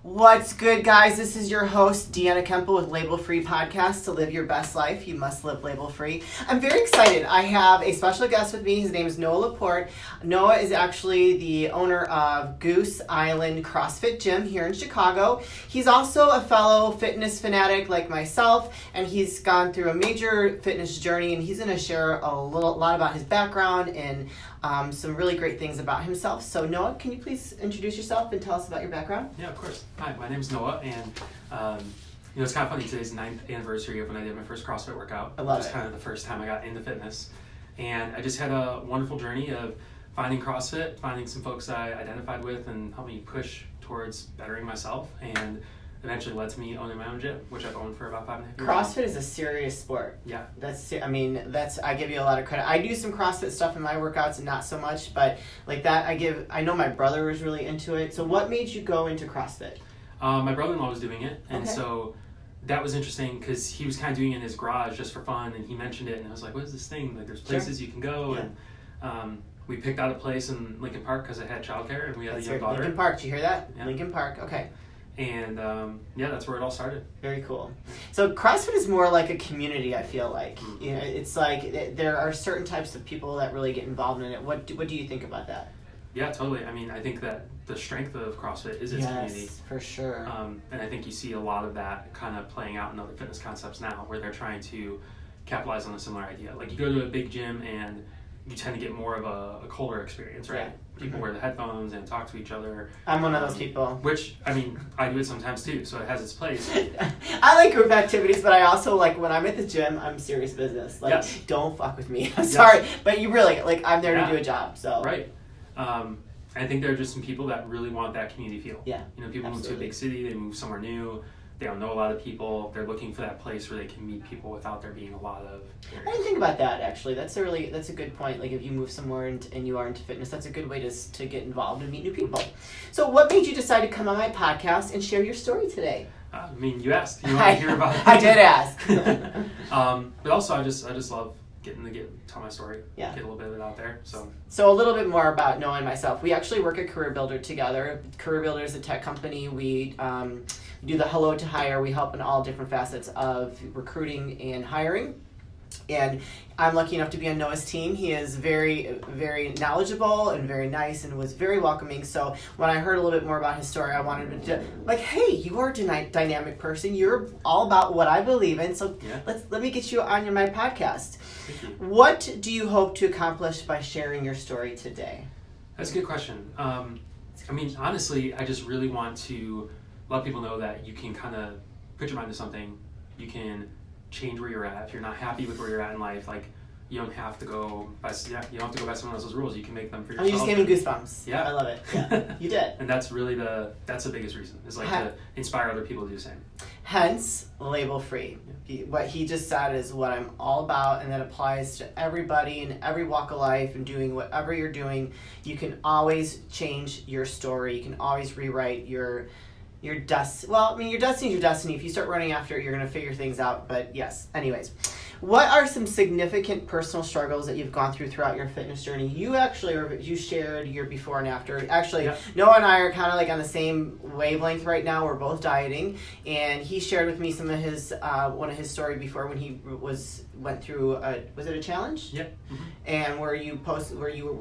What's good, guys? This is your host, Deanna Kuempel with Label Free Podcast. To live your best life, you must live label free. I'm very excited. I have a special guest with me. His name is Noah Laporte. Noah is actually the owner of Goose Island Crossfit Gym here in Chicago. He's also a fellow fitness fanatic like myself, and he's gone through a major fitness journey, and he's going to share a lot about his background and some really great things about himself. So Noah, can you please introduce yourself and tell us about your background? Yeah, of course. Hi, my name is Noah, and it's kind of funny. Today's the 9th anniversary of when I did my first CrossFit workout. I love which is it. kind of the first time I got into fitness. And I just had a wonderful journey of finding CrossFit, finding some folks that I identified with and helped me push towards bettering myself, and eventually led to me owning my own gym, which I've owned for about 5.5 years. CrossFit is a serious sport. Yeah. I give you a lot of credit. I do some CrossFit stuff in my workouts and not so much, but like that I know my brother was really into it. So what made you go into CrossFit? My brother-in-law was doing it, and Okay. so that was interesting because he was kind of doing it in his garage just for fun, and he mentioned it, and I was like, what is this thing? Like, there's places you can go, Yeah. and we picked out a place in Lincoln Park because I had childcare, and we had a young daughter. Lincoln Park, did you hear that? Yeah. Lincoln Park, okay. And that's where it all started. Very cool. So CrossFit is more like a community, I feel like. Mm-hmm. You know, it's like there are certain types of people that really get involved in it. What do you think about that? Yeah, totally. I mean, I think that the strength of CrossFit is its community. Yes, for sure. And I think you see a lot of that kind of playing out in other fitness concepts now, where they're trying to capitalize on a similar idea. Like, you go to a big gym and you tend to get more of a colder experience, right? Yeah. People Mm-hmm. wear the headphones and talk to each other. I'm one of those people. Which, I mean, I do it sometimes too, so it has its place. I like group activities, but I also like when I'm at the gym, I'm serious business. Like, Yes. don't fuck with me. I'm Yes. sorry, but you really I'm there Yeah. to do a job. So Right. I think there are just some people that really want that community feel. Yeah. You know, people move to a Absolutely. big city, they move somewhere new, they don't know a lot of people, they're looking for that place where they can meet people without there being a lot of I didn't barriers. think about that actually. That's a good point. Like if you move somewhere and you are into fitness, that's a good way to get involved and meet new people. So what made you decide to come on my podcast and share your story today? I mean, you asked. You want to hear about it? I did ask. But also, I just love getting to tell my story, Yeah. get a little bit of it out there. So a little bit more about Noah and myself. We actually work at Career Builder together. Career Builder is a tech company. We do the hello to hire. We help in all different facets of recruiting and hiring. And I'm lucky enough to be on Noah's team. He is very, very knowledgeable and very nice and was very welcoming. So when I heard a little bit more about his story, I wanted to hey, you are a dynamic person. You're all about what I believe in. So Yeah. let me get you on my podcast. Thank you. What do you hope to accomplish by sharing your story today? That's a good question. I mean, honestly, I just really want to let people know that you can kind of put your mind to something. You can change where you're at. If you're not happy with where you're at in life, like, you don't have to go by someone else's rules. You can make them for yourself. You just gave me goosebumps. Yeah. I love it. Yeah, you did. And that's really the biggest reason, is like to inspire other people to do the same. Hence, label free. What he just said is what I'm all about, and that applies to everybody in every walk of life and doing whatever you're doing. You can always change your story. You can always rewrite your destiny. Well, I mean, your destiny is your destiny. If you start running after it, you're going to figure things out. But yes, anyways. What are some significant personal struggles that you've gone throughout your fitness journey? You shared your before and after. Actually, Yeah. Noah and I are kind of like on the same wavelength right now. We're both dieting, and he shared with me some of his one of his story before when he went through was it a challenge? Yep. Mm-hmm. And where you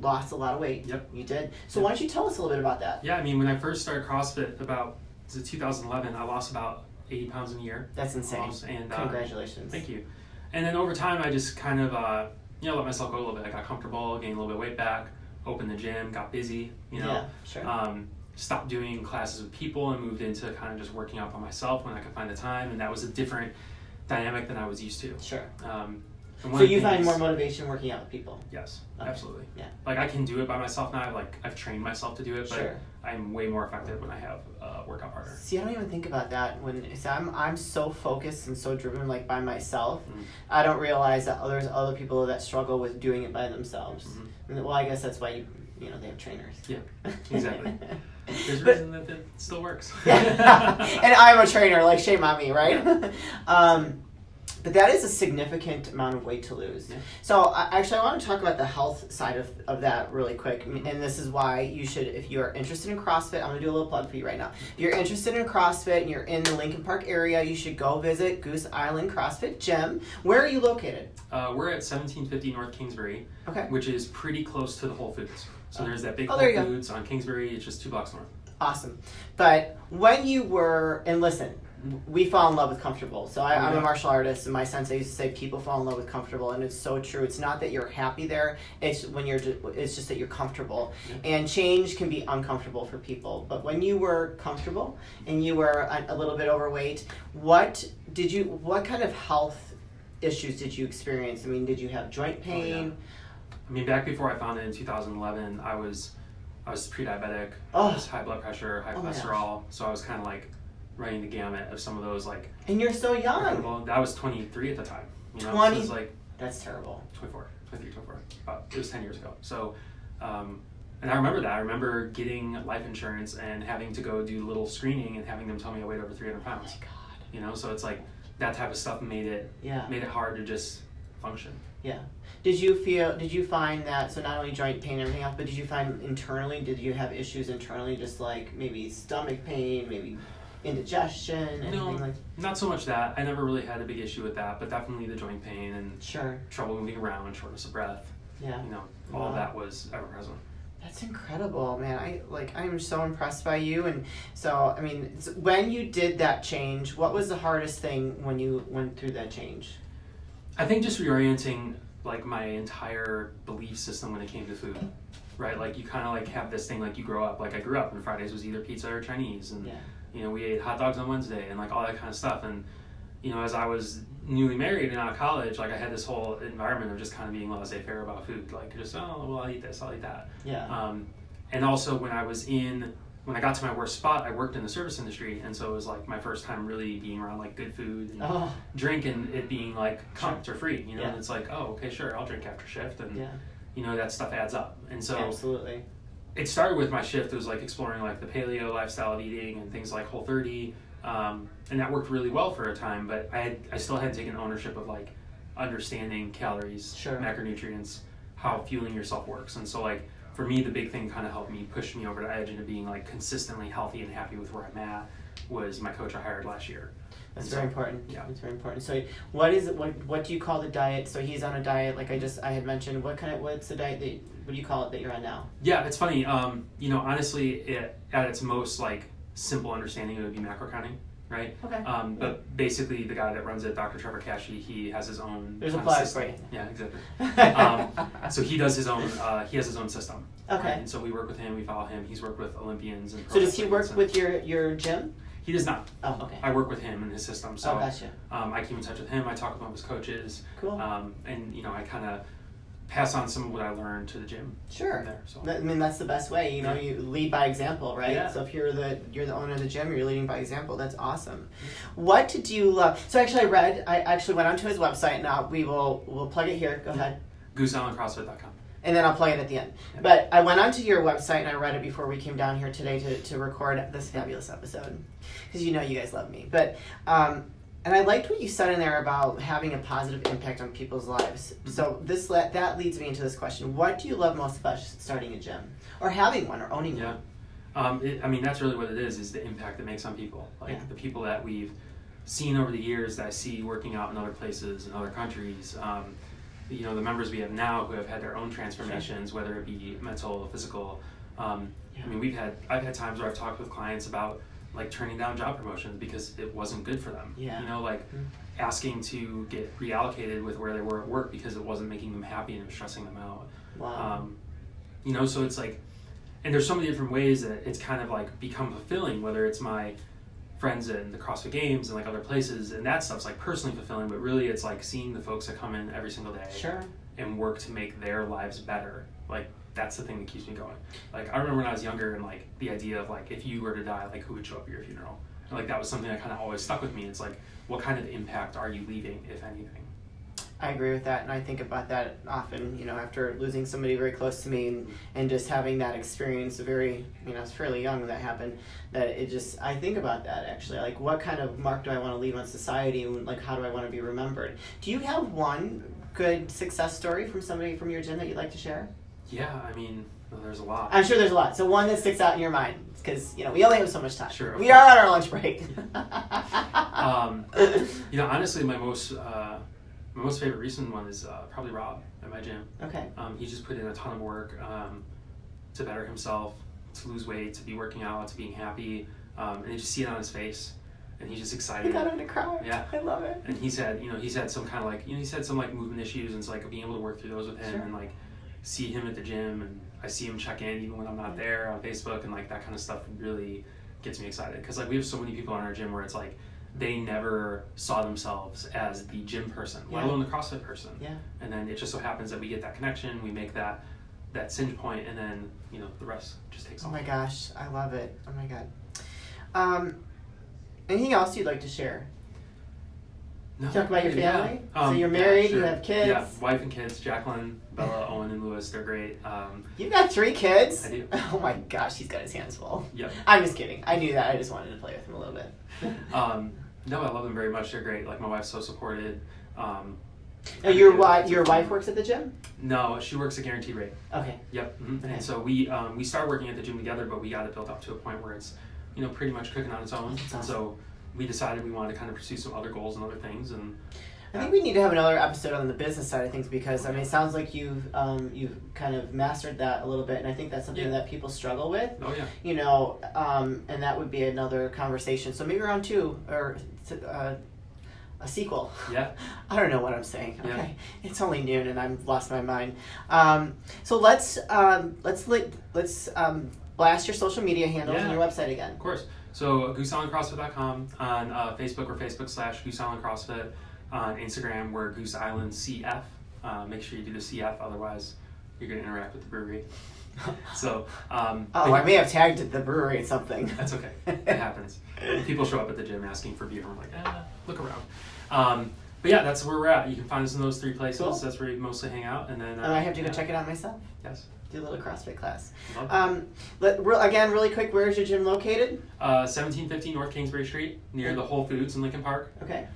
lost a lot of weight. Yep. You did. So why don't you tell us a little bit about that? Yeah, I mean, when I first started CrossFit about 2011, I lost about 80 pounds in a year. That's insane. Almost, and Congratulations. Thank you. And then over time, I just kind of, let myself go a little bit. I got comfortable, gained a little bit of weight back, opened the gym, got busy, Yeah, sure. Stopped doing classes with people and moved into kind of just working out by myself when I could find the time. And that was a different dynamic than I was used to. Sure. And So one of the you find things- more motivation working out with people? Yes, Okay. absolutely. Yeah. Like, I can do it by myself now. I've trained myself to do it, but Sure. I'm way more effective when I have a workout partner. See, I don't even think about that I'm so focused and so driven like by myself. Mhm. I don't realize that there's other people that struggle with doing it by themselves. Mhm. And, well, I guess that's why they have trainers. Yeah, exactly. There's a But- reason that it still works. Yeah. And I'm a trainer, like shame on me, right? But that is a significant amount of weight to lose. Yeah. So actually, I want to talk about the health side of that really quick. And this is why you should, if you're interested in CrossFit, I'm going to do a little plug for you right now. If you're interested in CrossFit and you're in the Lincoln Park area, you should go visit Goose Island CrossFit Gym. Where are you located? We're at 1750 North Kingsbury, Okay. which is pretty close to the Whole Foods. So there's that big Oh, Whole there you go. Foods on Kingsbury. It's just 2 blocks north. Awesome. But when you were, and listen, we fall in love with comfortable. So I'm a martial artist, and my sensei used to say people fall in love with comfortable, and it's so true. It's not that you're happy there; it's it's just that you're comfortable. Yeah. And change can be uncomfortable for people. But when you were comfortable and you were a little bit overweight, what kind of health issues did you experience? I mean, did you have joint pain? Oh, yeah. I mean, back before I found it in 2011, I was pre-diabetic. Oh. I was high blood pressure, high cholesterol. So I was kind of like running the gamut of some of those like. And you're so young. I was 23 at the time. You know, 20. So it was like That's terrible. 24. It was 10 years ago. So, and I remember that. I remember getting life insurance and having to go do a little screening and having them tell me I weighed over 300 pounds. Oh my God. You know, so it's like that type of stuff made it hard to just function. Yeah. Did you find that, so not only joint pain and everything else, but did you find internally, did you have issues internally, just like maybe stomach pain, maybe indigestion, anything like? Not so much that. I never really had a big issue with that, but definitely the joint pain and Sure. trouble moving around, shortness of breath. Yeah. You know, all of that was ever present. That's incredible, man. I am so impressed by you. And so, I mean, when you did that change, what was the hardest thing when you went through that change? I think just reorienting like my entire belief system when it came to food, right? Like you kind of like have this thing, like you grow up, like I grew up and Fridays was either pizza or Chinese, and you know, we ate hot dogs on Wednesday and like all that kind of stuff. And you know, as I was newly married and out of college, like I had this whole environment of just kind of being laissez-faire about food, like just, oh, well, I'll eat this, I'll eat that. Yeah. And also when I got to my worst spot, I worked in the service industry, and so it was like my first time really being around like good food and drink, and it being like comped or free, you know, and it's like, oh, okay, sure, I'll drink after shift, and you know, that stuff adds up. And so absolutely, it started with my shift. It was like exploring like the paleo lifestyle of eating and things like Whole30, and that worked really well for a time, but I still had taken ownership of like understanding calories, macronutrients, how fueling yourself works. And so like for me, the big thing kind of helped me push me over the edge into being like consistently healthy and happy with where I'm at was my coach I hired last year. That's very important. Yeah, it's very important. So what do you call the diet? So he's on a diet, like I had mentioned. What's the diet what do you call it that you're on now? Yeah, it's funny. You know, honestly, at its most like simple understanding, it would be macro counting, right? Okay. But basically, the guy that runs it, Dr. Trevor Cashy, he has his own. There's a plug for you. Yeah, exactly. So he does his own. He has his own system. Okay. Right? And so we work with him. We follow him. He's worked with Olympians and. So does he work with your gym? He does not. Oh, okay. I work with him and his system. So gotcha. I keep in touch with him. I talk with one of his coaches. Cool. And you know, I kind of pass on some of what I learned to the gym. Sure. There, so. I mean, that's the best way. You know, you lead by example, right? Yeah. So if you're the owner of the gym, you're leading by example. That's awesome. What did you love? So actually, I actually went onto his website. Now we'll plug it here. Go ahead. GooseIslandCrossFit.com. And then I'll plug it at the end. Yeah. But I went onto your website and I read it before we came down here today to record this fabulous episode, because you know you guys love me. But and I liked what you said in there about having a positive impact on people's lives. Mm-hmm. So that leads me into this question: what do you love most about starting a gym, or having one, or owning one? I mean, that's really what it is the impact it makes on people. Like the people that we've seen over the years that I see working out in other places, in other countries. You know, the members we have now who have had their own transformations, whether it be mental, physical. I mean, I've had times where I've talked with clients about like turning down job promotions because it wasn't good for them. Yeah. You know, like asking to get reallocated with where they were at work because it wasn't making them happy and it was stressing them out. Wow. You know, so it's like, and there's so many different ways that it's kind of like become fulfilling, whether it's my friends in the CrossFit Games and like other places, and that stuff's like personally fulfilling, but really it's like seeing the folks that come in every single day and work to make their lives better. Like that's the thing that keeps me going. Like I remember when I was younger and like the idea of like if you were to die, like who would show up at your funeral? And like that was something that kind of always stuck with me. It's like, what kind of impact are you leaving, if anything? I agree with that, and I think about that often, after losing somebody very close to me and just having that experience, it's fairly young when that happened, that I think about that actually, like what kind of mark do I want to leave on society, and like how do I want to be remembered? Do you have one good success story from somebody from your gym that you'd like to share? Yeah, I mean, there's a lot. I'm sure there's a lot. So one that sticks out in your mind, because we only have so much time. Sure. We are on our lunch break. Honestly, my most favorite recent one is probably Rob at my gym. Okay. He just put in a ton of work to better himself, to lose weight, to be working out, to being happy, and you just see it on his face, and he's just excited. You got him to cry. Yeah. I love it. And he's had some kind of he's had some movement issues, and it's like being able to work through those with him, Sure. and see him at the gym, and I see him check in even when I'm not there on Facebook, and that kind of stuff really gets me excited, because we have so many people in our gym where it's they never saw themselves as the gym person, let alone the CrossFit person. Yeah. And then it just so happens that we get that connection, we make that cinch point, and then the rest just takes off. Oh my gosh, I love it. Oh my god. Anything else you'd like to share? No, Talk about your family. Yeah. So you're married, sure. You have kids. Yeah, wife and kids, Jacqueline, Bella, Owen, and Lewis. They're great. You've got 3 kids? I do. Oh my gosh, he's got his hands full. Yep. I'm just kidding. I knew that. I just wanted to play with him a little bit. No, I love them very much. They're great. My wife's so supported. Your wife works at the gym? No, she works a guaranteed rate. Okay. Yep. Okay. And so we started working at the gym together, but we got it built up to a point where it's pretty much cooking on its own. That's awesome. And so we decided we wanted to kind of pursue some other goals and other things. And I think we need to have another episode on the business side of things, because it sounds like you've kind of mastered that a little bit, and I think that's something that people struggle with. Oh yeah. And that would be another conversation. So maybe round 2 or a sequel. Yeah. I don't know what I'm saying. Okay, Yeah. It's only noon and I've lost my mind. So let's blast your social media handles and your website again. Of course. So GooseIslandCrossFit.com, on Facebook or Facebook/Goose Island CrossFit. On Instagram, we're Goose Island CF. Make sure you do the CF, otherwise you're going to interact with the brewery. So. I may have tagged the brewery at something. That's okay. It happens. People show up at the gym asking for beer. I'm like, look around. But yeah, that's where we're at. You can find us in those 3 places. Cool. That's where we mostly hang out. And then I have to go check it out myself. Yes. Do a little CrossFit class. Again, really quick, where is your gym located? 1750 North Kingsbury Street, near the Whole Foods in Lincoln Park. Okay.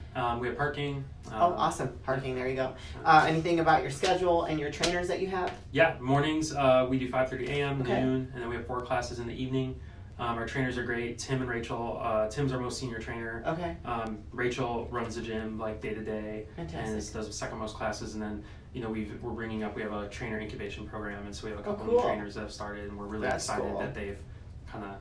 We have parking. Awesome. Parking, there you go. Anything about your schedule and your trainers that you have? Yeah, mornings we do 5:30 a.m., Okay. noon, and then we have 4 classes in the evening. Our trainers are great. Tim and Rachel. Tim's our most senior trainer. Okay. Rachel runs the gym day to day, Fantastic. and does the second most classes. And then we have a trainer incubation program, and so we have a couple cool. new trainers that have started, and we're really That's excited cool. that they've kind of.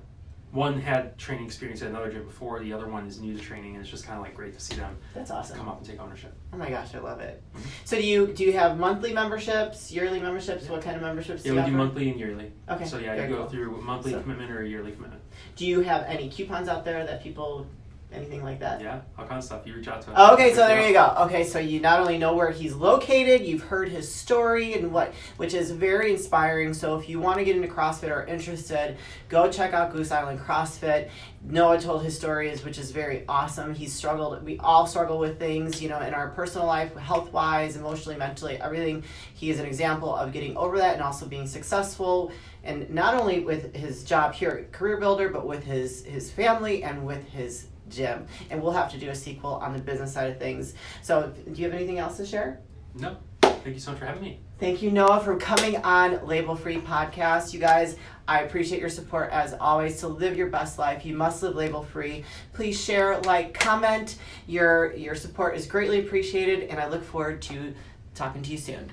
One had training experience at another gym before. The other one is new to training, and it's just kind of great to see them. That's awesome. Come up and take ownership. Oh my gosh, I love it. Mm-hmm. So do you have monthly memberships, yearly memberships? Yeah. What kind of memberships do Yeah, you we offer? do monthly and yearly. Okay. So very you go cool. through a monthly commitment or a yearly commitment. Do you have any coupons out there that people, anything like that? Yeah, all kinds of stuff. You reach out to us. Oh, okay, so there you go. Okay, so you not only know where he's located, you've heard his story and which is very inspiring. So if you want to get into CrossFit or are interested, go check out Goose Island CrossFit. Noah told his stories, which is very awesome. He's struggled. We all struggle with things, in our personal life, health-wise, emotionally, mentally, everything. He is an example of getting over that and also being successful, and not only with his job here at Career Builder, but with his family and with his gym. And we'll have to do a sequel on the business side of things. So do you have anything else to share? No. Thank you so much for having me. Thank you, Noah, for coming on Label Free Podcast. You guys, I appreciate your support as always. To live your best life, you must live label free. Please share, comment. Your support is greatly appreciated, and I look forward to talking to you soon.